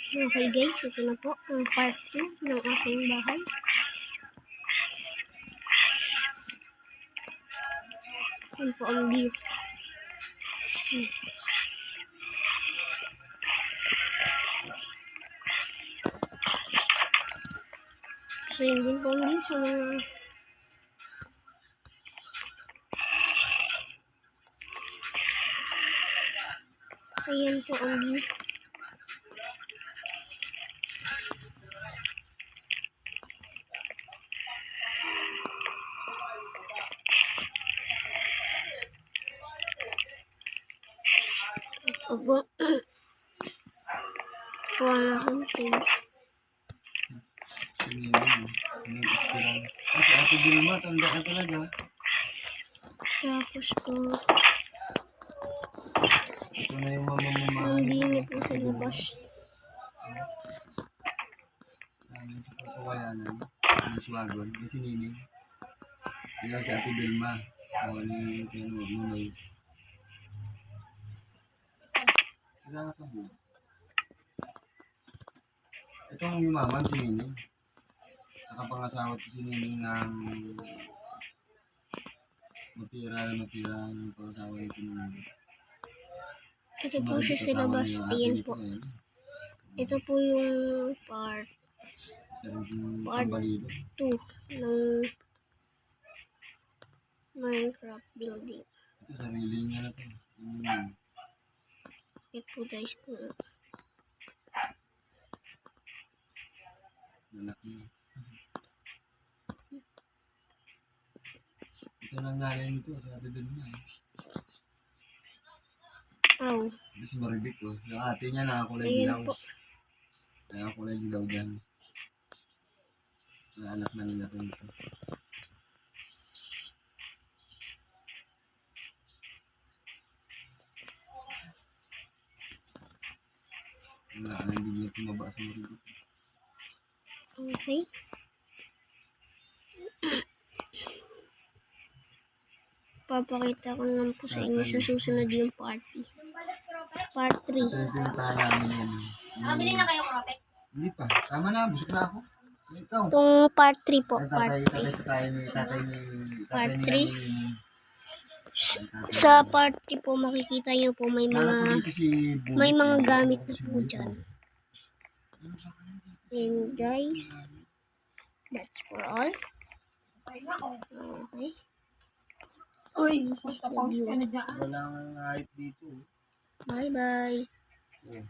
Okay guys, ito na po ang part 2 ng aking bahay. Yan po ang view. So yun din po ang view sa mga ayan po ang view. Ito po po ang aking place. Kasi Ate Vilma, tanda ka talaga. Tapos po Ito na yung mamamamahan. ang bini po sa labas. Sa amin sa Pagkawayanan, sa Swagon, may sinining. Kaya si Ate Vilma, awan ni Nunoy. Kailangan ka mo. Ito ang yumaman, si Nining. Nakapangasawa ko si Nining ng matira ng pangasawa ni Nining. Ito po siya sa labas. Ayan po. Ito po yung part 2 ng Minecraft building. Ito, sarili niya na ito. Ito po guys po. Lalaki. Ito nangyari nito sa Ate Vilma. Oh. Ito si Maribik ko. Yung ate niya nakakulay Ayan dilaw. po. Nakakulay dilaw dyan. Na anak na nila rin ito. Wala, hindi niya tumaba sa Maribik. Okay. Papakita ko lang po sa inyo sa susunod yung party. Part 3. Ito yung pinuntahan namin yun. Nakabili na kayo Cropec? Hindi pa. Tama na, busog na ako. Ikaw. Itong part 3 po. Ay, Part 3. tatay ni Part Nining. 3. Sa part 3 po makikita nyo po may mga gamit na po dyan. And guys, that's for all. Okay. Uy, this is the view. Walang hype dito. Bye bye. Yeah.